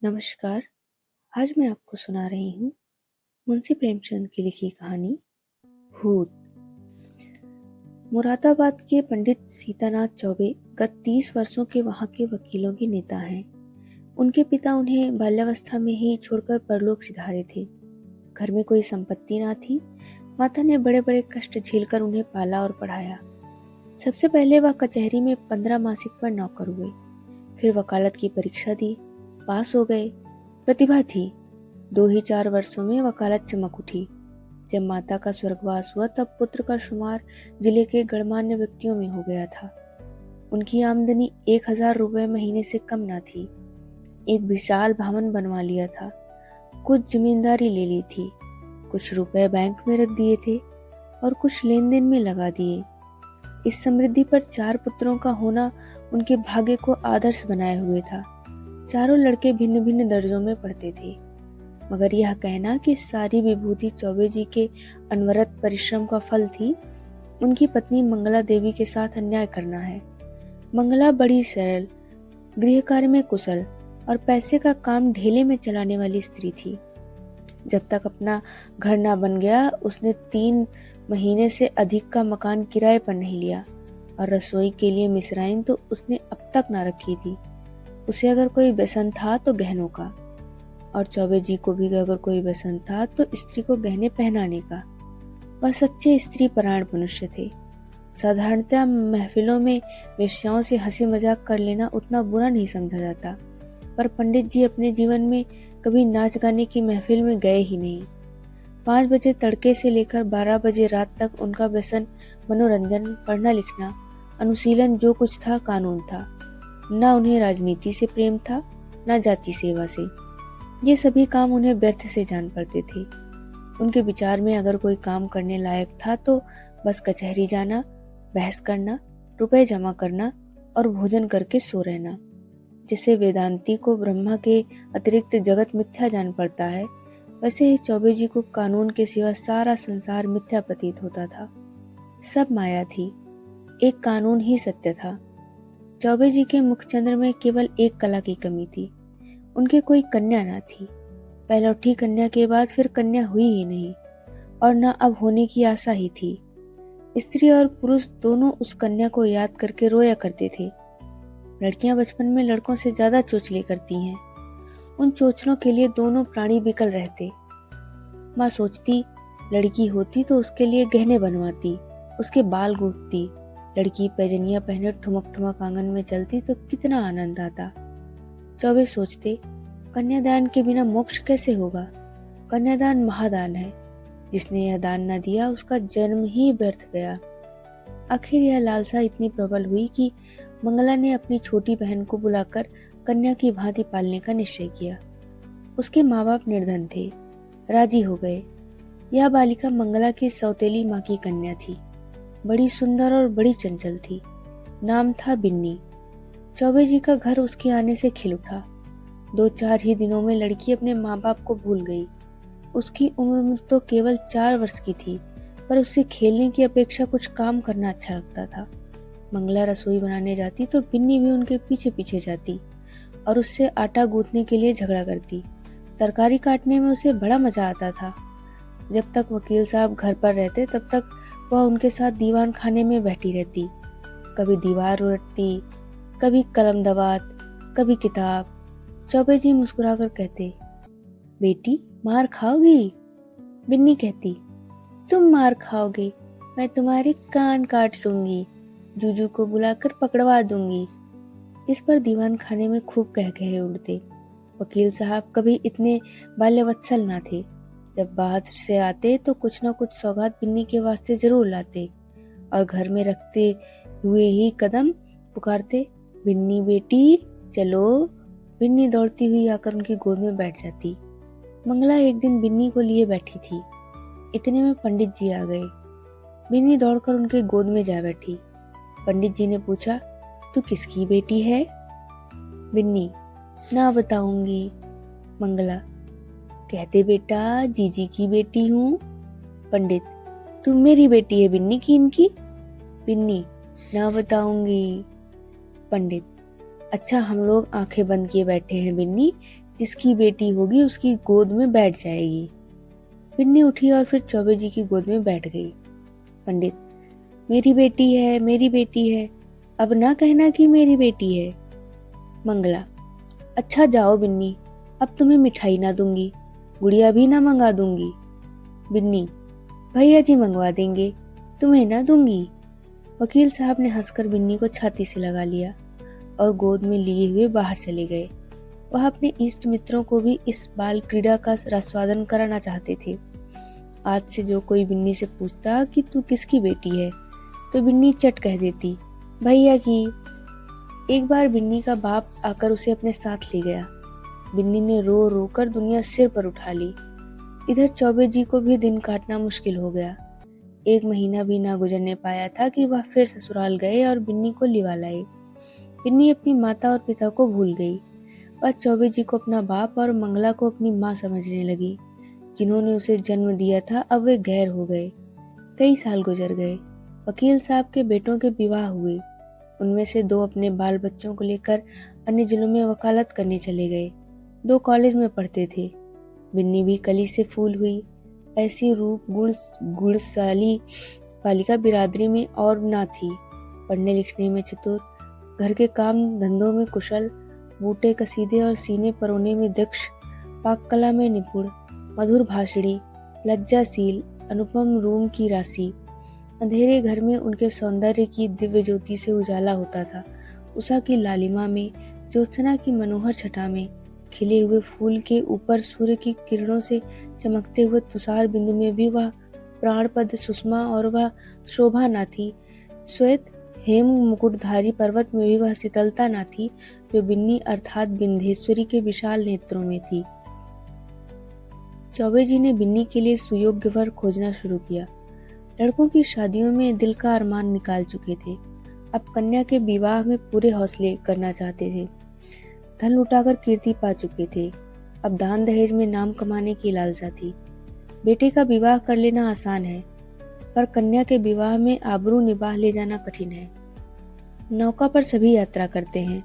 नमस्कार। आज मैं आपको सुना रही हूँ मुंशी प्रेमचंद की लिखी कहानी भूत। मुरादाबाद के पंडित सीतानाथ चौबे गत 30 वर्षों के वहाँ के वकीलों के नेता हैं। उनके पिता उन्हें बाल्यावस्था में ही छोड़कर परलोक सिधारे थे। घर में कोई संपत्ति ना थी। माता ने बड़े बड़े कष्ट झेलकर उन्हें पाला और पढ़ाया। सबसे पहले वह कचहरी में 15 मासिक पर नौकर हुए। फिर वकालत की परीक्षा दी, पास हो गए। प्रतिभा थी। 2 ही 4 वर्षों में वकालत चमक उठी। जब माता का स्वर्गवास हुआ तब पुत्र का शुमार जिले के गणमान्य व्यक्तियों में हो गया था। उनकी आमदनी 1000 रुपये महीने से कम न थी। एक विशाल भवन बनवा लिया था। कुछ जमींदारी ले ली थी। कुछ रुपए बैंक में रख दिए थे और कुछ लेन देन में लगा दिए। इस समृद्धि पर 4 पुत्रों का होना उनके भाग्य को आदर्श बनाए हुए था। चारों लड़के भिन्न भिन्न दर्जों में पढ़ते थे, मगर यह कहना कि सारी विभूति चौबे जी के अनवरत परिश्रम का फल थी, उनकी पत्नी मंगला देवी के साथ अन्याय करना है। मंगला बड़ी सरल, गृह कार्य में कुशल और पैसे का काम ढेले में चलाने वाली स्त्री थी। जब तक अपना घर ना बन गया, उसने 3 महीने से अधिक का मकान किराए पर नहीं लिया और रसोई के लिए मिसराइन तो उसने अब तक ना रखी थी। उसे अगर कोई व्यसन था तो गहनों का, और चौबे जी को भी अगर कोई व्यसन था तो स्त्री को गहने पहनाने का। वह सच्चे स्त्री परायण मनुष्य थे। साधारणतः महफिलों में वेश्याओं से हंसी मजाक कर लेना उतना बुरा नहीं समझा जाता, पर पंडित जी अपने जीवन में कभी नाच गाने की महफिल में गए ही नहीं। 5 बजे तड़के से लेकर 12 बजे रात तक उनका व्यसन मनोरंजन, पढ़ना लिखना, अनुशीलन जो कुछ था कानून था। न उन्हें राजनीति से प्रेम था, न जाति सेवा से। ये सभी काम उन्हें व्यर्थ से जान पड़ते थे। उनके विचार में अगर कोई काम करने लायक था तो बस कचहरी जाना, बहस करना, रुपए जमा करना और भोजन करके सो रहना। जैसे वेदांती को ब्रह्मा के अतिरिक्त जगत मिथ्या जान पड़ता है, वैसे ही चौबे जी को कानून के सिवा सारा संसार मिथ्या प्रतीत होता था। सब माया थी, एक कानून ही सत्य था। चौबे जी के मुखचंद्र में केवल एक कला की कमी थी। उनके कोई कन्या न थी। पहलौठी कन्या के बाद फिर कन्या हुई ही नहीं, और न अब होने की आशा ही थी। स्त्री और पुरुष दोनों उस कन्या को याद करके रोया करते थे। लड़कियां बचपन में लड़कों से ज्यादा चोचले करती हैं। उन चोचलों के लिए दोनों प्राणी बिकल रहते। माँ सोचती, लड़की होती तो उसके लिए गहने बनवाती, उसके बाल गूंथती। लड़की पैजनिया पहने ठुमक ठुमक आंगन में चलती तो कितना आनंद आता। चौबे सोचते, कन्यादान के बिना मोक्ष कैसे होगा। कन्यादान महादान है। जिसने यह दान न दिया उसका जन्म ही व्यर्थ गया। आखिर यह लालसा इतनी प्रबल हुई कि मंगला ने अपनी छोटी बहन को बुलाकर कन्या की भांति पालने का निश्चय किया। उसके माँ बाप निर्धन थे, राजी हो गए। यह बालिका मंगला की सौतेली माँ की कन्या थी। बड़ी सुंदर और बड़ी चंचल थी। नाम था बिन्नी। चौबे जी का घर उसके आने से खिल उठा। 2-4 ही दिनों में लड़की अपने माँ बाप को भूल गई। उसकी उम्र तो केवल 4 वर्ष की थी, पर उसे खेलने की अपेक्षा कुछ काम करना अच्छा लगता था। मंगला रसोई बनाने जाती तो बिन्नी भी उनके पीछे पीछे जाती और उससे आटा गूंथने के लिए झगड़ा करती। तरकारी काटने में उसे बड़ा मजा आता था। जब तक वकील साहब घर पर रहते तब तक वह उनके साथ दीवान खाने में बैठी रहती। कभी दीवार उलटती, कभी कलम दबात, कभी किताब। चौबे जी मुस्कुराकर कहते, बेटी मार खाओगी? बिन्नी कहती, तुम मार खाओगे, मैं तुम्हारे कान काट लूंगी, जूजू को बुलाकर पकड़वा दूंगी। इस पर दीवान खाने में खूब कह कहे उड़ते। वकील साहब कभी इतने बाल्यवत्सल ना थे। जब बाहर से आते तो कुछ न कुछ सौगात बिन्नी के वास्ते जरूर लाते और घर में रखते हुए ही कदम पुकारते, बिन्नी बेटी चलो। बिन्नी दौड़ती हुई आकर उनकी गोद में बैठ जाती। मंगला एक दिन बिन्नी को लिए बैठी थी। इतने में पंडित जी आ गए। बिन्नी दौड़कर उनके गोद में जा बैठी। पंडित जी ने पूछा, तू किसकी बेटी है? बिन्नी, ना बताऊंगी। मंगला, कहते बेटा जीजी की बेटी हूँ। पंडित, तू मेरी बेटी है बिन्नी की इनकी? बिन्नी, ना बताऊंगी। पंडित, अच्छा हम लोग आंखें बंद किए बैठे हैं बिन्नी, जिसकी बेटी होगी उसकी गोद में बैठ जाएगी। बिन्नी उठी और फिर चौबे जी की गोद में बैठ गई। पंडित, मेरी बेटी है, मेरी बेटी है, अब ना कहना कि मेरी बेटी है। मंगला, अच्छा जाओ बिन्नी, अब तुम्हें मिठाई ना दूंगी, गुड़िया भी ना मंगा दूंगी। बिन्नी, भैया जी मंगवा देंगे, तुम्हें ना दूंगी। वकील साहब ने हंसकर बिन्नी को छाती से लगा लिया और गोद में लिए हुए बाहर चले गए। वह अपने इष्ट मित्रों को भी इस बाल क्रीड़ा का रसवादन कराना चाहते थे। आज से जो कोई बिन्नी से पूछता कि तू किसकी बेटी है, तो बिन्नी चट कह देती, भैया की। एक बार बिन्नी का बाप आकर उसे अपने साथ ले गया। बिन्नी ने रो रो कर दुनिया सिर पर उठा ली। इधर चौबे जी को भी दिन काटना मुश्किल हो गया। 1 महीना भी ना गुजरने पाया था कि वह फिर ससुराल गए और बिन्नी को लिवा लाए। बिन्नी अपनी माता और पिता को भूल गई। वह चौबे जी को अपना बाप और मंगला को अपनी माँ समझने लगी। जिन्होंने उसे जन्म दिया था अब वे गैर हो गए। कई साल गुजर गए। वकील साहब के बेटों के विवाह हुए। उनमें से 2 अपने बाल बच्चों को लेकर अन्य जिलों में वकालत करने चले गए। 2 कॉलेज में पढ़ते थे। बिन्नी भी कली से फूल हुई। ऐसी रूप गुणशाली बालिका बिरादरी में और ना थी। पढ़ने लिखने में चतुर, घर के काम धंधों में कुशल, बूटे कसीदे और सीने परोने में दक्ष, पाक कला में निपुण, मधुर भाषणी, लज्जाशील, अनुपम रूम की राशि। अंधेरे घर में उनके सौंदर्य की दिव्य ज्योति से उजाला होता था। उषा की लालिमा में, ज्योत्सना की मनोहर छटा में, खिले हुए फूल के ऊपर सूर्य की किरणों से चमकते हुए तुषार बिंदु में भी वह प्राणपद सुषमा और वह शोभा न थी। श्वेत हेम मुकुटधारी पर्वत में भी वह शीतलता न थी जो बिन्नी अर्थात बिंधेश्वरी के विशाल नेत्रों में थी। चौबे जी ने बिन्नी के लिए सुयोग्य वर खोजना शुरू किया। लड़कों की शादियों में दिल का अरमान निकाल चुके थे। अब कन्या के विवाह में पूरे हौसले करना चाहते थे। धन लुटाकर कीर्ति पा चुके थे। अब दान दहेज में नाम कमाने की लालसा थी। बेटे का विवाह कर लेना आसान है, पर कन्या के विवाह में आबरू निभाह ले जाना कठिन है। नौका पर सभी यात्रा करते हैं।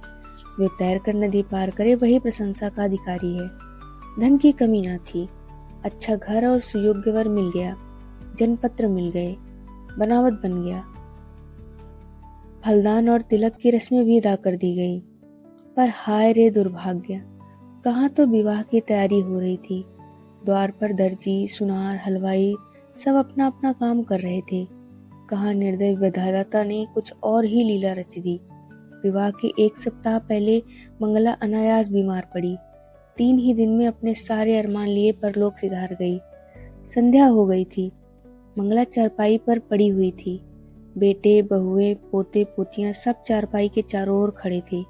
जो तैरकर नदी पार करे वही प्रशंसा का अधिकारी है। धन की कमी न थी। अच्छा घर और सुयोग्य वर मिल गया। जनपत्र मिल गए। बनावट बन गया। फलदान और तिलक की रस्में भी अदा कर दी गई। पर हाय रे दुर्भाग्य, कहाँ तो विवाह की तैयारी हो रही थी। द्वार पर दर्जी, सुनार, हलवाई सब अपना अपना काम कर रहे थे। कहाँ निर्दय विधाता ने कुछ और ही लीला रच दी। विवाह के 1 सप्ताह पहले मंगला अनायास बीमार पड़ी। 3 ही दिन में अपने सारे अरमान लिए परलोक सिधार गई। संध्या हो गई थी। मंगला चारपाई पर पड़ी हुई थी। बेटे, बहुएं, पोते, पोतियां सब चारपाई के चारों ओर खड़े थे।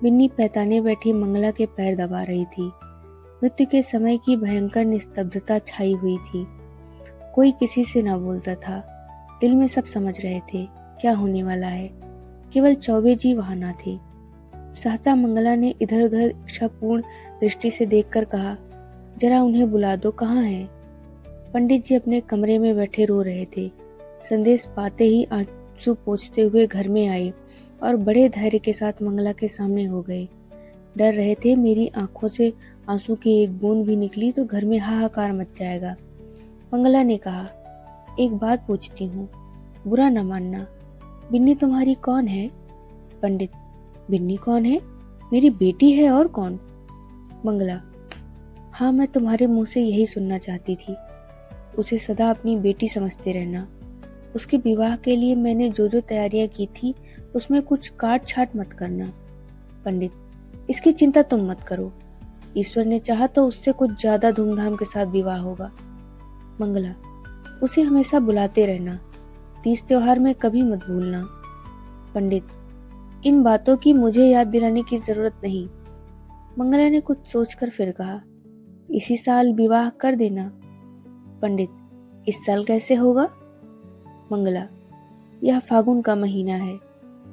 बिन्नी पैताने बैठी मंगला के पैर दबा रही थी। मृत्यु के समय की भयंकर निस्तब्धता छाई हुई थी। कोई किसी से न बोलता था। दिल में सब समझ रहे थे क्या होने वाला है। केवल चौबे जी वहां न थे। सहसा मंगला ने इधर उधर इच्छापूर्ण दृष्टि से देखकर कहा, जरा उन्हें बुला दो, कहाँ है? पंडित जी अपने कमरे में बैठे रो रहे थे। संदेश पाते ही आंसू पोंछते हुए घर में आए और बड़े धैर्य के साथ मंगला के सामने हो गए। डर रहे थे मेरी आंखों से आंसू की एक बूंद भी निकली तो घर में हाहाकार मच जाएगा। मंगला ने कहा, एक बात पूछती हूँ, बुरा न मानना, बिन्नी तुम्हारी कौन है? पंडित, बिन्नी कौन है? मेरी बेटी है, और कौन? मंगला, हाँ, मैं तुम्हारे मुंह से यही सुनना चाहती थी। उसे सदा अपनी बेटी समझते रहना। उसके विवाह के लिए मैंने जो जो तैयारियां की थी उसमें कुछ काट छाट मत करना। पंडित, इसकी चिंता तुम मत करो। ईश्वर ने चाहा तो उससे कुछ ज्यादा धूमधाम के साथ विवाह होगा। मंगला, उसे हमेशा बुलाते रहना। 30 त्योहार में कभी मत भूलना। पंडित, इन बातों की मुझे याद दिलाने की जरूरत नहीं। मंगला ने कुछ सोचकर फिर कहा, इसी साल विवाह कर देना। पंडित, इस साल कैसे होगा? मंगला, यह फागुन का महीना है,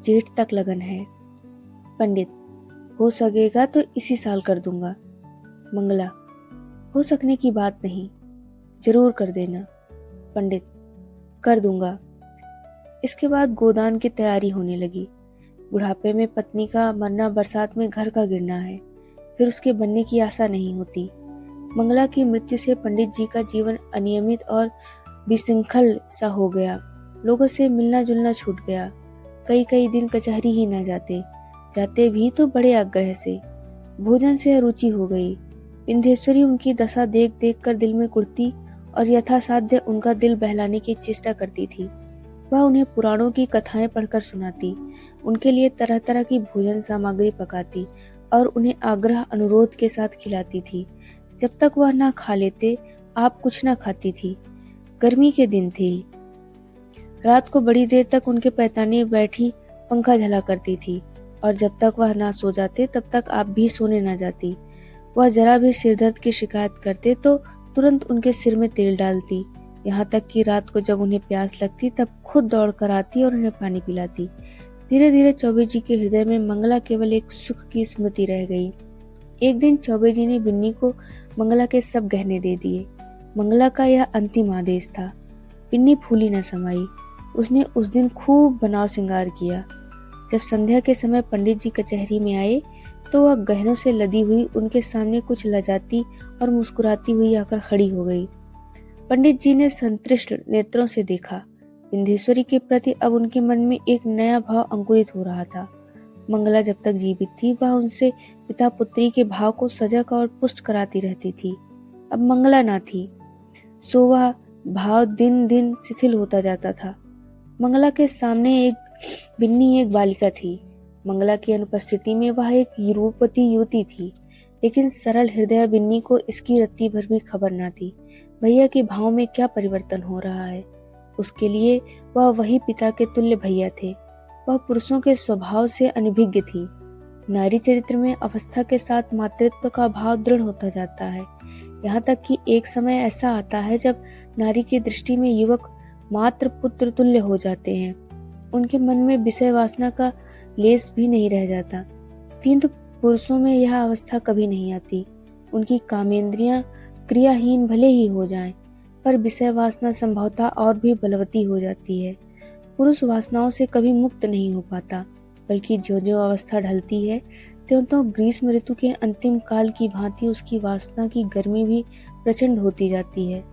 जेठ तक लगन है। पंडित, हो सकेगा तो इसी साल कर दूंगा। मंगला, हो सकने की बात नहीं, जरूर कर देना। पंडित, कर दूंगा। इसके बाद गोदान की तैयारी होने लगी। बुढ़ापे में पत्नी का मरना बरसात में घर का गिरना है। फिर उसके बनने की आशा नहीं होती। मंगला की मृत्यु से पंडित जी का जीवन अनियमित और विशृंखल सा हो गया। लोगों से मिलना जुलना छूट गया। कई कई दिन कचहरी ही न जाते, जाते भी तो बड़े आग्रह से। भोजन से अरुचि हो गई। विंध्येश्वरी उनकी दशा देख देख कर दिल में कुढ़ती और यथासाध्य उनका दिल बहलाने की चेष्टा करती थी। वह उन्हें पुराणों की कथाएं पढ़कर सुनाती, उनके लिए तरह तरह की भोजन सामग्री पकाती और उन्हें आग्रह अनुरोध के साथ खिलाती थी। जब तक वह ना खा लेते, आप कुछ ना खाती थी। गर्मी के दिन थे। रात को बड़ी देर तक उनके पैताने बैठी पंखा झला करती थी और जब तक वह ना सो जाते तब तक आप भी सोने ना जाती। वह जरा भी सिरदर्द की शिकायत करते तो तुरंत उनके सिर में तेल डालती। यहाँ तक कि रात को जब उन्हें प्यास लगती तब खुद दौड़ कर आती और उन्हें पानी पिलाती। धीरे धीरे चौबे जी के हृदय में मंगला केवल एक सुख की स्मृति रह गई। एक दिन चौबे जी ने बिन्नी को मंगला के सब गहने दे दिए। मंगला का यह अंतिम आदेश था। बिन्नी फूली न समाई। उसने उस दिन खूब बनाव श्रृंगार किया। जब संध्या के समय पंडित जी कचहरी में आए तो वह गहनों से लदी हुई उनके सामने कुछ लजाती और मुस्कुराती हुई आकर खड़ी हो गई। पंडित जी ने संतृष्ट नेत्रों से देखा। विंध्येश्वरी के प्रति अब उनके मन में एक नया भाव अंकुरित हो रहा था। मंगला जब तक जीवित थी वह उनसे पिता पुत्री के भाव को सजग और पुष्ट कराती रहती थी। अब मंगला ना थी, सो वह भाव दिन दिन शिथिल होता जाता था। मंगला के सामने बिन्नी एक बालिका थी। मंगला की अनुपस्थिति में वह एक रूपवती युवती थी, लेकिन सरल हृदय बिन्नी को इसकी रत्ती भर भी खबर न थी भैया के भाव में क्या परिवर्तन हो रहा है। उसके लिए वह वही पिता के तुल्य भैया थे। वह पुरुषों के स्वभाव से अनभिज्ञ थी। नारी चरित्र में अवस्था के साथ मातृत्व का भाव दृढ़ होता जाता है। यहाँ तक कि एक समय ऐसा आता है जब नारी की दृष्टि में युवक मात्र पुत्र तुल्य हो जाते हैं। उनके मन में विषय वासना का लेस भी नहीं रह जाता। किंतु पुरुषों में यह अवस्था कभी नहीं आती। उनकी कामेंद्रियां क्रियाहीन भले ही हो जाएं, पर विषय वासना संभवतः और भी बलवती हो जाती है। पुरुष वासनाओं से कभी मुक्त नहीं हो पाता, बल्कि जो जो अवस्था ढलती है त्यों त्यों ग्रीष्म ऋतु के अंतिम काल की भांति उसकी वासना की गर्मी भी प्रचंड होती जाती है।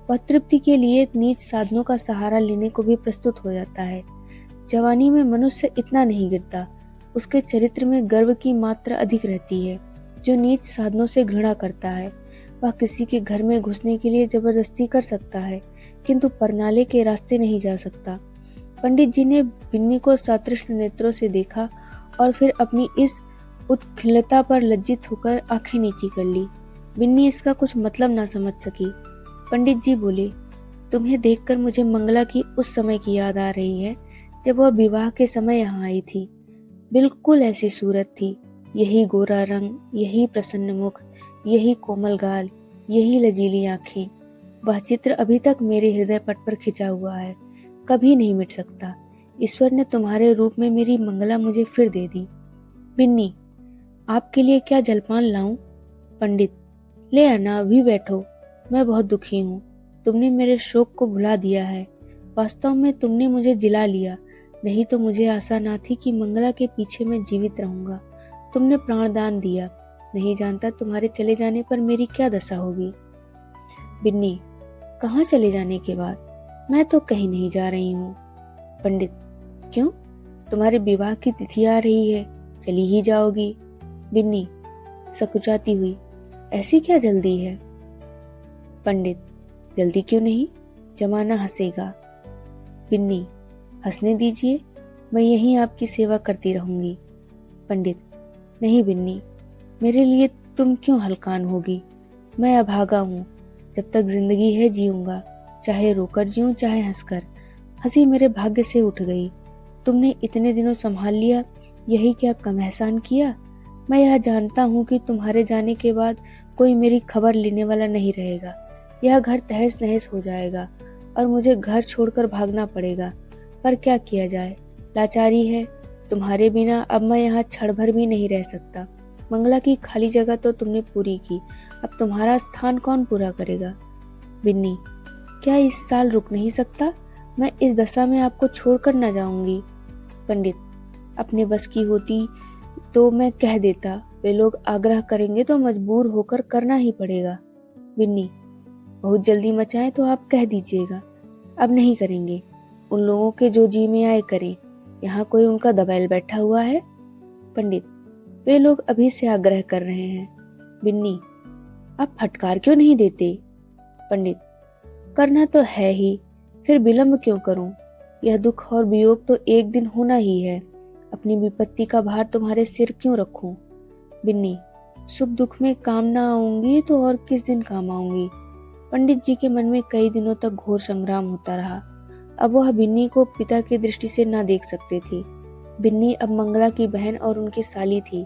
वह तृप्ति के लिए नीच साधनों का सहारा लेने को भी प्रस्तुत हो जाता है। जवानी में मनुष्य इतना नहीं गिरता। उसके चरित्र में गर्व की मात्रा अधिक रहती है। जो नीच साधनों से घृणा करता है वह किसी के घर में घुसने के लिए जबरदस्ती कर सकता है, किंतु परनाले के रास्ते नहीं जा सकता। पंडित जी ने बिन्नी को सतृष्ण नेत्रों से देखा और फिर अपनी इस उत्खिन्नता पर लज्जित होकर आंखें नीची कर ली। बिन्नी इसका कुछ मतलब ना समझ सकी। पंडित जी बोले, तुम्हें देखकर मुझे मंगला की उस समय की याद आ रही है जब वह विवाह के समय यहाँ आई थी। बिल्कुल ऐसी सूरत थी, यही गोरा रंग, यही प्रसन्न मुख, यही कोमल गाल, यही लजीली आंखें। वह चित्र अभी तक मेरे हृदय पट पर खिंचा हुआ है, कभी नहीं मिट सकता। ईश्वर ने तुम्हारे रूप में मेरी मंगला मुझे फिर दे दी। बिन्नी, आपके लिए क्या जलपान लाऊं? पंडित, ले आना, अभी बैठो। मैं बहुत दुखी हूँ। तुमने मेरे शोक को भुला दिया है। वास्तव में तुमने मुझे जिला लिया, नहीं तो मुझे आशा ना थी कि मंगला के पीछे मैं जीवित रहूंगा। तुमने प्राणदान दिया, नहीं जानता तुम्हारे चले जाने पर मेरी क्या दशा होगी। बिन्नी, कहाँ चले जाने के बाद? मैं तो कहीं नहीं जा रही हूँ। पंडित, क्यों? तुम्हारे विवाह की तिथि आ रही है, चली ही जाओगी। बिन्नी सकुचाती हुई, ऐसी क्या जल्दी है? पंडित, जल्दी क्यों नहीं, जमाना हंसेगा। बिन्नी, हंसने दीजिए, मैं यहीं आपकी सेवा करती रहूंगी। पंडित, नहीं बिन्नी, मेरे लिए तुम क्यों हलकान होगी? मैं अभागा हूँ, जब तक जिंदगी है जीऊंगा, चाहे रोकर जीऊं चाहे हंसकर। हंसी मेरे भाग्य से उठ गई। तुमने इतने दिनों संभाल लिया, यही क्या कम एहसान किया? मैं यह जानता हूँ कि तुम्हारे जाने के बाद कोई मेरी खबर लेने वाला नहीं रहेगा। यह घर तहस नहस हो जाएगा और मुझे घर छोड़कर भागना पड़ेगा। पर क्या किया जाए, लाचारी है। तुम्हारे बिना अब मैं यहाँ क्षण भर भी नहीं रह सकता। मंगला की खाली जगह तो तुमने पूरी की, अब तुम्हारा स्थान कौन पूरा करेगा? बिन्नी, क्या इस साल रुक नहीं सकता? मैं इस दशा में आपको छोड़कर न जाऊंगी। पंडित, अपने बस की होती तो मैं कह देता, वे लोग आग्रह करेंगे तो मजबूर होकर करना ही पड़ेगा। बिन्नी, बहुत जल्दी मचाएं तो आप कह दीजिएगा, अब नहीं करेंगे। उन लोगों के जो जी में आए करें, यहाँ कोई उनका दबैल बैठा हुआ है। पंडित, वे लोग अभी से आग्रह कर रहे हैं। बिन्नी, आप फटकार क्यों नहीं देते? पंडित, करना तो है ही, फिर विलंब क्यों करूं? यह दुख और वियोग तो एक दिन होना ही है। अपनी विपत्ति का भार तुम्हारे सिर क्यों रखूं? बिन्नी, सुख दुख में काम ना आऊंगी तो और किस दिन काम आऊंगी? पंडित जी के मन में कई दिनों तक घोर संग्राम होता रहा। अब वह बिन्नी को पिता की दृष्टि से न देख सकते थे। बिन्नी अब मंगला की बहन और उनकी साली थी।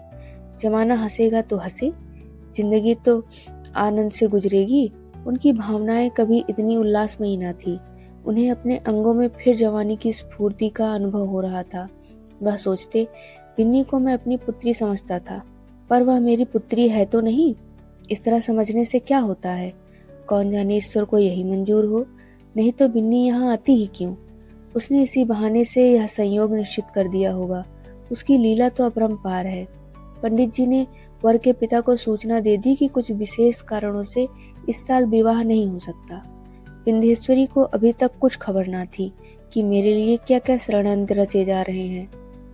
जमाना हंसेगा तो हंसे, जिंदगी तो आनंद से गुजरेगी। उनकी भावनाएं कभी इतनी उल्लासमयी न थी। उन्हें अपने अंगों में फिर जवानी की स्फूर्ति का अनुभव हो रहा था। वह सोचते, बिन्नी को मैं अपनी पुत्री समझता था, पर वह मेरी पुत्री है तो नहीं। इस तरह समझने से क्या होता है? कौन जाने ईश्वर को यही मंजूर हो, नहीं तो बिन्नी यहाँ आती ही क्यों? उसने इसी बहाने से यह संयोग निश्चित कर दिया होगा। उसकी लीला तो अपरंपार है। पंडित जी ने वर के पिता को सूचना दे दी कि कुछ विशेष कारणों से इस साल विवाह नहीं हो सकता। विंध्येश्वरी को अभी तक कुछ खबर ना थी कि मेरे लिए क्या क्या षड्यंत्र रचे जा रहे हैं।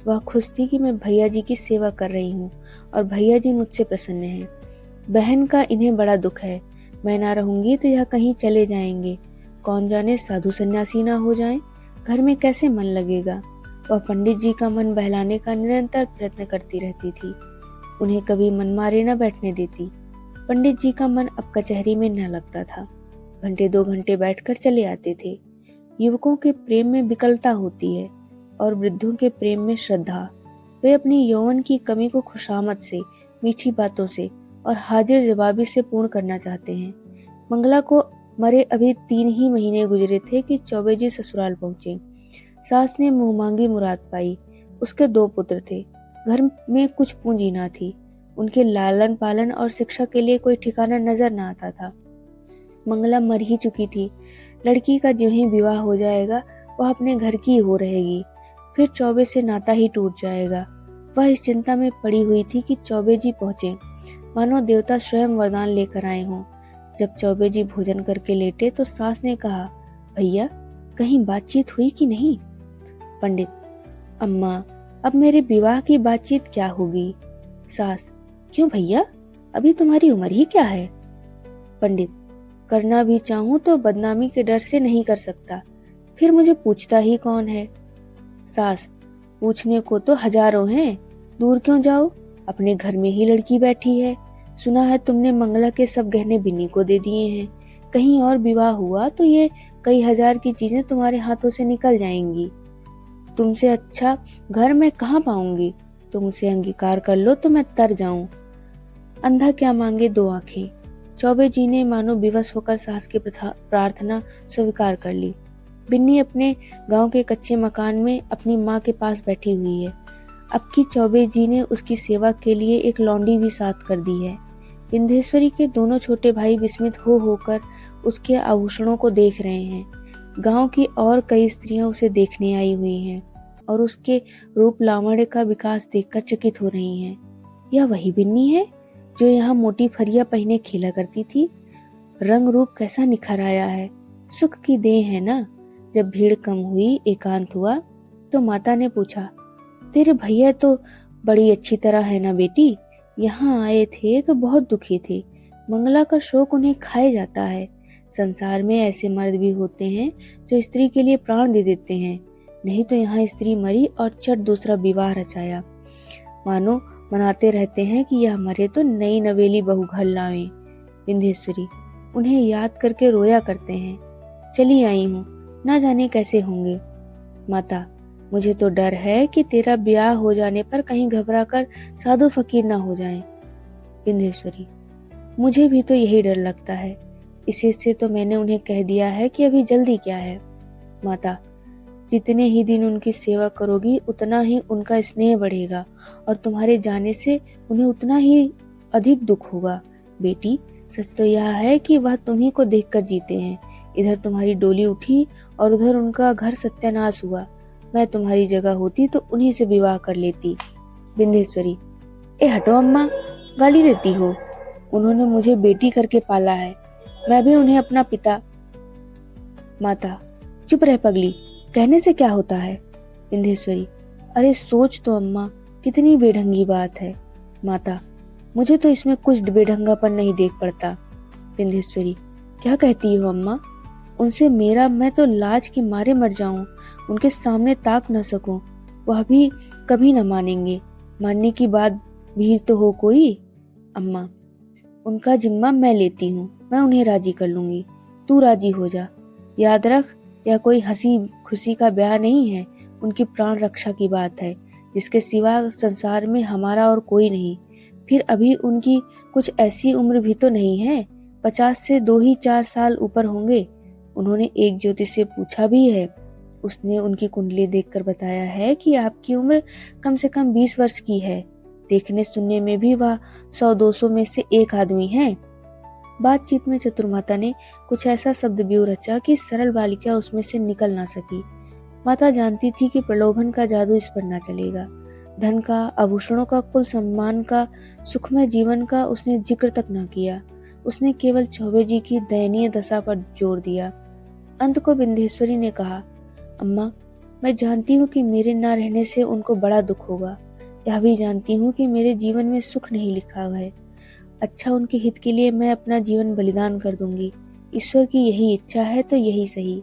वह खुश थी कि मैं भैया जी की सेवा कर रही हूँ और भैया जी मुझसे प्रसन्न हैं। बहन का इन्हें बड़ा दुख है। मैं ना रहूंगी तो यह कहीं चले जाएंगे। कौन जाने साधु सन्यासी ना हो जाएं। घर में कैसे मन लगेगा? वह पंडित जी का मन बहलाने का निरंतर प्रयत्न करती रहती थी। उन्हें कभी मन मारे न बैठने देती। पंडित जी का मन अब कचहरी में न लगता था। घंटे 2 घंटे बैठकर चले आते थे। युवकों के प्रेम में विकलता होती है और वृद्धों के प्रेम में श्रद्धा। वे अपनी यौवन की कमी को खुशामद से, मीठी बातों से और हाजिर जवाबी से पूर्ण करना चाहते हैं। मंगला को मरे अभी 3 ही महीने गुजरे थे कि चौबे जी ससुराल पहुंचे। सास ने मुंह मांगी मुराद पाई। उसके 2 पुत्र थे। घर में कुछ पूंजी ना थी। उनके लालन पालन और शिक्षा के लिए कोई ठिकाना नजर न आता था। मंगला मर ही चुकी थी। लड़की का ज्यों ही विवाह हो जाएगा, वह अपने घर की हो रहेगी। फिर चौबे से नाता ही टूट जाएगा। वह इस चिंता में पड़ी हुई थी कि चौबे जी पहुंचे, मानो देवता स्वयं वरदान लेकर आए हों। जब चौबे जी भोजन करके लेटे तो सास ने कहा, भैया, कहीं बातचीत हुई कि नहीं? पंडित, अम्मा, अब मेरे विवाह की बातचीत क्या होगी? सास, क्यों भैया, अभी तुम्हारी उम्र ही क्या है? पंडित, करना भी चाहूं तो बदनामी के डर से नहीं कर सकता। फिर मुझे पूछता ही कौन है? सास, पूछने को तो हजारों हैं, दूर क्यों जाओ? अपने घर में ही लड़की बैठी है। सुना है तुमने मंगला के सब गहने बिन्नी को दे दिए हैं। कहीं और विवाह हुआ तो ये कई हजार की चीजें तुम्हारे हाथों से निकल जाएंगी। तुमसे अच्छा घर मैं कहाँ पाऊंगी? तुम उसे अंगीकार कर लो तो मैं तर जाऊं। अंधा क्या मांगे 2 आंखें। चौबे जी ने मानो विवश होकर सास की प्रार्थना स्वीकार कर ली। बिन्नी अपने गांव के कच्चे मकान में अपनी माँ के पास बैठी हुई है। अब की चौबे जी ने उसकी सेवा के लिए एक लौंडी भी साथ कर दी है। विंध्येश्वरी के दोनों छोटे भाई विस्मित हो होकर उसके आभूषणों को देख रहे हैं। गांव की और कई स्त्रियां उसे देखने आई हुई हैं और उसके रूप लावण्य का विकास देखकर चकित हो रही हैं। यह वही बिन्नी है जो यहाँ मोटी फरिया पहने खेला करती थी। रंग रूप कैसा निखर आया है। सुख की देह है ना। जब भीड़ कम हुई, एकांत हुआ, तो माता ने पूछा, तेरे भैया तो बड़ी अच्छी तरह है ना बेटी? यहाँ आए थे तो बहुत दुखी थे। मंगला का शोक उन्हें खाए जाता है। संसार में ऐसे मर्द भी होते हैं जो स्त्री के लिए प्राण दे देते हैं। नहीं तो यहाँ स्त्री मरी और चट दूसरा विवाह रचाया। मानो मनाते रहते हैं कि यह मरे तो नई नवेली बहू घर लावें। विंध्येश्वरी, उन्हें याद करके रोया करते हैं। चली आई हूँ, ना जाने कैसे होंगे। माता, मुझे तो डर है कि तेरा ब्याह हो जाने पर कहीं घबरा कर साधु फकीर ना हो जाएं। विंध्येश्वरी, मुझे भी तो यही डर लगता है। इसी से तो मैंने उन्हें कह दिया है कि अभी जल्दी क्या है। माता, जितने ही दिन उनकी सेवा करोगी उतना ही उनका स्नेह बढ़ेगा और तुम्हारे जाने से उन्हें उतना ही अधिक दुख होगा। बेटी, सच तो यह है कि वह तुम्ही को देखकर जीते हैं। इधर तुम्हारी डोली उठी और उधर उनका घर सत्यानाश हुआ। मैं तुम्हारी जगह होती तो उन्हीं से विवाह कर लेती। विंध्येश्वरी, ए हटो अम्मा, गाली देती हो? उन्होंने मुझे बेटी करके पाला है, मैं भी उन्हें अपना पिता। माता, चुप रह पगली, कहने से क्या होता है? विंध्येश्वरी, अरे सोच तो अम्मा, कितनी बेढंगी बात है। माता, मुझे तो इसमें कुछ बेढंगापन नहीं देख पड़ता। विंध्येश्वरी, क्या कहती हो अम्मा? उनसे मेरा, मैं तो लाज के मारे मर जाऊं, उनके सामने ताक न सकूं, वह भी कभी न मानेंगे। मानने की बात भी तो हो कोई। अम्मा, उनका जिम्मा मैं लेती हूँ, मैं उन्हें राजी कर लूंगी, तू राजी हो जा। याद रख, यह कोई हंसी खुशी का ब्याह नहीं है, उनकी प्राण रक्षा की बात है, जिसके सिवा संसार में हमारा और कोई नहीं। फिर अभी उनकी कुछ ऐसी उम्र भी तो नहीं है, 50 से 2 ही 4 साल ऊपर होंगे। उन्होंने एक ज्योतिष से पूछा भी है, उसने उनकी कुंडली देखकर बताया है कि आपकी उम्र कम से कम 20 वर्ष की है। देखने सुनने में भी वह 100-200 में से एक आदमी है। बातचीत में चतुर्माता ने कुछ ऐसा शब्द ब्यूह रचा कि सरल बालिका उसमें से निकल ना सकी। माता जानती थी कि प्रलोभन का जादू इस पर ना चलेगा। धन का, आभूषणों का, कुल सम्मान का, सुखमय जीवन का उसने जिक्र तक न किया। उसने केवल चौबे जी की दयनीय दशा पर जोर दिया। अंत को विंध्येश्वरी ने कहा, अम्मा, मैं जानती हूँ कि मेरे न रहने से उनको बड़ा दुख होगा। यह भी जानती हूँ कि मेरे जीवन में सुख नहीं लिखा है। अच्छा, उनके हित के लिए मैं अपना जीवन बलिदान कर दूंगी। ईश्वर की यही इच्छा है तो यही सही।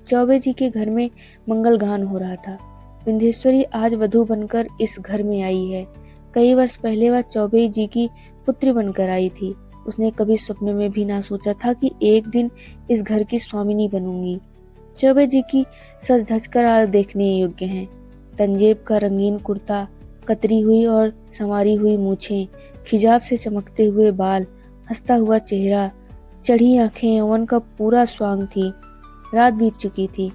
चौबे जी के घर में मंगल गान हो रहा था। विंध्येश्वरी आज वधू बनकर इस घर में आई है। कई वर्ष पहले वह चौबे जी की पुत्री बनकर आई थी। उसने कभी स्वप्न में भी ना सोचा था कि एक दिन इस घर की स्वामिनी बनूंगी। चौबे जी की सज धज कर देखने योग्य हैं। तंजेब का रंगीन कुर्ता, कतरी हुई और संवारी हुई मूछें, खिजाब से चमकते हुए बाल, हंसता हुआ चेहरा, चढ़ी आंखें, यौवन का पूरा स्वांग थी। रात बीत चुकी थी।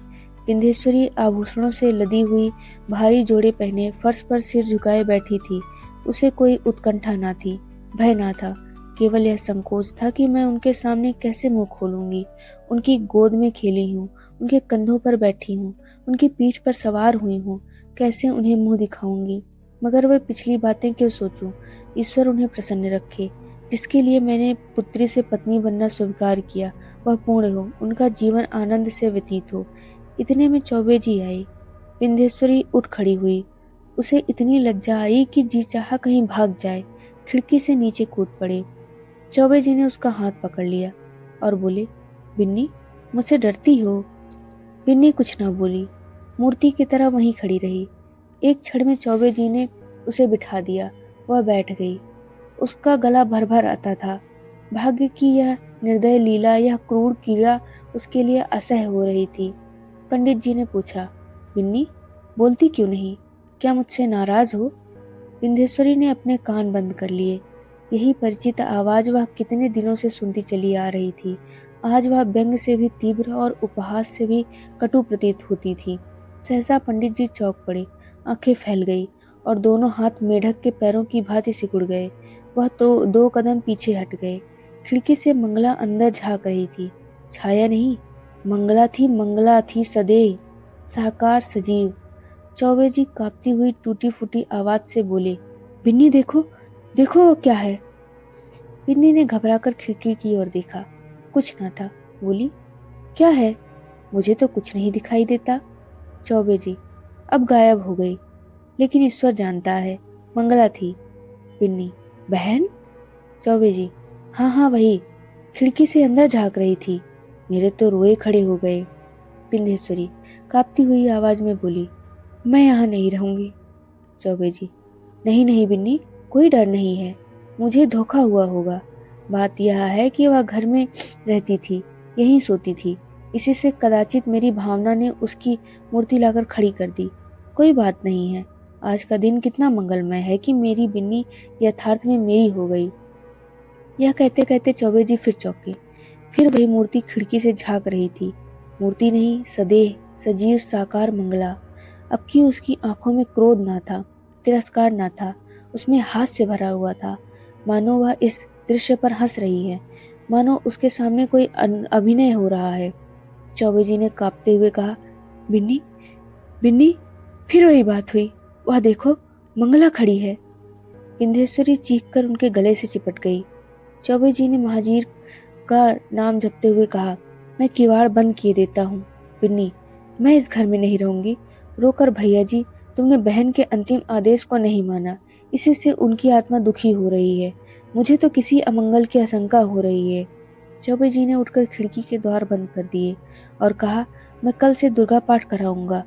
विंध्येश्वरी आभूषणों से लदी हुई भारी जोड़े पहने फर्श पर सिर झुकाए बैठी थी। उसे कोई उत्कंठा ना थी, भय ना था, केवल यह संकोच था कि मैं उनके सामने कैसे मुंह खोलूंगी। उनकी गोद में खेली हूँ, उनके कंधों पर बैठी हूँ, उनकी पीठ पर सवार हुई हूँ, कैसे उन्हें मुंह दिखाऊंगी। मगर वे पिछली बातें क्यों सोचूं? ईश्वर उन्हें प्रसन्न रखे। जिसके लिए मैंने पुत्री से पत्नी बनना स्वीकार किया, वह पूर्ण हो, उनका जीवन आनंद से व्यतीत हो। इतने में चौबे जी आए। विंध्येश्वरी उठ खड़ी हुई। उसे इतनी लज्जा आई कि जी चाहा कहीं भाग जाए, खिड़की से नीचे कूद पड़े। चौबे जी ने उसका हाथ पकड़ लिया और बोले, बिन्नी, मुझसे डरती हो? बिन्नी कुछ न बोली, मूर्ति की तरह वहीं खड़ी रही। एक क्षण में चौबे जी ने उसे बिठा दिया। वह बैठ गई। उसका गला भर भर आता था। भाग्य की यह निर्दय लीला, यह क्रूर कीड़ा उसके लिए असह्य हो रही थी। पंडित जी ने पूछा, बिन्नी, बोलती क्यों नहीं? क्या मुझसे नाराज हो? विंध्येश्वरी ने अपने कान बंद कर लिए। यही परिचित आवाज वह कितने दिनों से सुनती चली आ रही थी। आज वह व्यंग से भी तीव्र और उपहास से भी कटु प्रतीत होती थी। सहसा पंडित जी चौंक पड़े, आंखें फैल गई और दोनों हाथ मेढक के पैरों की भांति सिकुड़ गए। वह तो 2 कदम पीछे हट गए। खिड़की से मंगला अंदर झांक रही थी। छाया नहीं, मंगला थी सदैव, साकार सजीव। चौबे जी कांपती हुई टूटी फूटी आवाज से बोले, बिन्नी देखो, देखो वो क्या है। बिन्नी ने घबराकर खिड़की की ओर देखा। कुछ न था। बोली, क्या है? मुझे तो कुछ नहीं दिखाई देता। चौबे जी, अब गायब हो गई, लेकिन ईश्वर जानता है, मंगला थी। बिन्नी, बहन? चौबे जी, हाँ हाँ वही, खिड़की से अंदर झांक रही थी। मेरे तो रोए खड़े हो गए। विंध्येश्वरी कांपती हुई आवाज में बोली, मैं यहाँ नहीं रहूंगी। चौबे जी, नहीं नहीं बिन्नी, कोई डर नहीं है, मुझे धोखा हुआ होगा। बात यह है कि वह घर में रहती थी, यहीं सोती थी, इसी से कदाचित मेरी भावना ने उसकी मूर्ति लाकर खड़ी कर दी। कोई बात नहीं है। आज का दिन कितना मंगलमय है कि मेरी बिन्नी यथार्थ में मेरी हो गई। यह कहते कहते चौबे जी फिर चौंके। फिर वही मूर्ति खिड़की से झांक रही थी। मूर्ति नहीं, सदेह सजीव साकार मंगला। अब की उसकी आंखों में क्रोध ना था, तिरस्कार ना था, उसमें हास्य भरा हुआ था। मानो वह इस दृश्य पर हंस रही है, मानो उसके सामने कोई अभिनय हो रहा है। चौबे जी ने कांपते हुए कहा, बिन्नी, बिन्नी, फिर वही बात हुई, वह देखो, मंगला खड़ी है। विंध्येश्वरी चीखकर उनके गले से चिपट गई। चौबे जी ने महाजीर का नाम जपते हुए कहा, मैं किवाड़ बंद किए देता हूँ। बिन्नी, मैं इस घर में नहीं रहूंगी। रोकर भैया जी, तुमने बहन के अंतिम आदेश को नहीं माना, इसी से उनकी आत्मा दुखी हो रही है। मुझे तो किसी अमंगल की आशंका हो रही है। चौबे जी ने उठकर खिड़की के द्वार बंद कर दिए और कहा, मैं कल से दुर्गा पाठ कराऊंगा।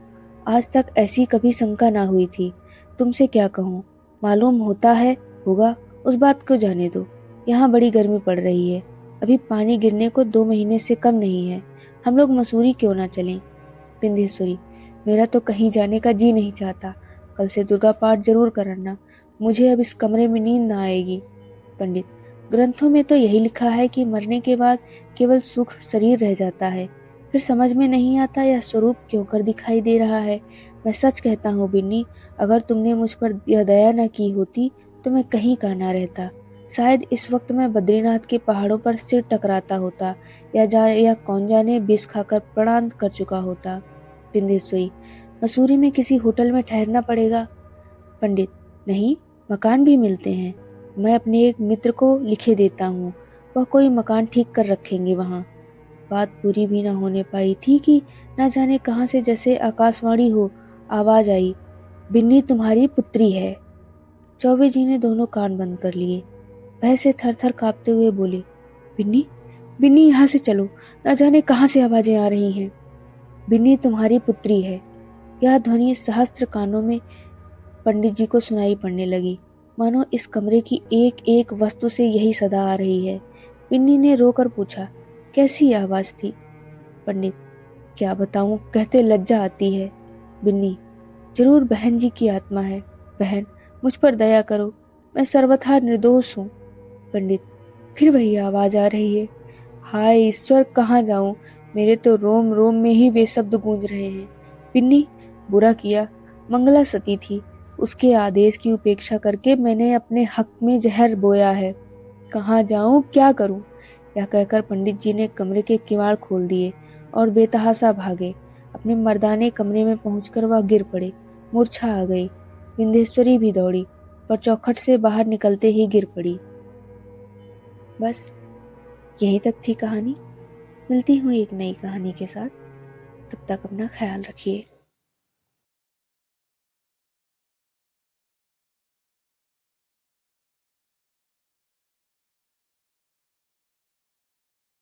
आज तक ऐसी कभी शंका ना हुई थी। तुमसे क्या कहूँ, मालूम होता है होगा, उस बात को जाने दो। यहाँ बड़ी गर्मी पड़ रही है, अभी पानी गिरने को 2 महीने से कम नहीं है। हम लोग मसूरी क्यों ना चलें? बिंदेश्वरी, मेरा तो कहीं जाने का जी नहीं चाहता। कल से दुर्गा पाठ जरूर कराना, मुझे अब इस कमरे में नींद ना आएगी। पंडित, ग्रंथों में तो यही लिखा है कि मरने के बाद केवल सूक्ष्म शरीर रह जाता है। फिर समझ में नहीं आता यह स्वरूप क्यों कर दिखाई दे रहा है। मैं सच कहता हूँ बिन्नी, अगर तुमने मुझ पर यह दया न की होती तो मैं कहीं का ना रहता। शायद इस वक्त मैं बद्रीनाथ के पहाड़ों पर सिर टकराता होता, या कौन जाने विष खाकर प्राण कर चुका होता। बिंदेश्वरी, मसूरी में किसी होटल में ठहरना पड़ेगा। पंडित, नहीं, मकान भी मिलते हैं। मैं अपने एक मित्र को लिखे देता हूँ, वह कोई मकान ठीक कर रखेंगे वहाँ। बात पूरी भी न होने पाई थी कि न जाने कहाँ से जैसे आकाशवाणी हो आवाज आई, बिन्नी तुम्हारी पुत्री है। चौबे जी ने दोनों कान बंद कर लिए। भय से थर थर कांपते हुए बोले, बिन्नी, बिन्नी यहाँ से चलो, न जाने कहाँ से आवाजें आ रही हैं। बिन्नी तुम्हारी पुत्री है। यह ध्वनि सहस्त्र कानों में पंडित जी को सुनाई पड़ने लगी, मानो इस कमरे की एक एक वस्तु से यही सदा आ रही है। बिन्नी ने रोकर पूछा, कैसी आवाज थी? पंडित, क्या बताऊं, कहते लज्जा आती है। बिन्नी, जरूर बहन जी की आत्मा है। बहन, मुझ पर दया करो, मैं सर्वथा निर्दोष हूँ। पंडित, फिर वही आवाज आ रही है। हाय ईश्वर, कहाँ जाऊं, मेरे तो रोम रोम में ही वे शब्द गूंज रहे हैं। बिन्नी, बुरा किया, मंगला सती थी, उसके आदेश की उपेक्षा करके मैंने अपने हक में जहर बोया है। कहाँ जाऊं, क्या करूं? यह कहकर पंडित जी ने कमरे के किवाड़ खोल दिए और बेतहासा भागे। अपने मर्दाने कमरे में पहुंचकर वह गिर पड़े, मूर्छा आ गई। विंध्येश्वरी भी दौड़ी, पर चौखट से बाहर निकलते ही गिर पड़ी। बस यहीं तक थी कहानी। मिलती हूँ एक नई कहानी के साथ। तब तक अपना ख्याल रखिए।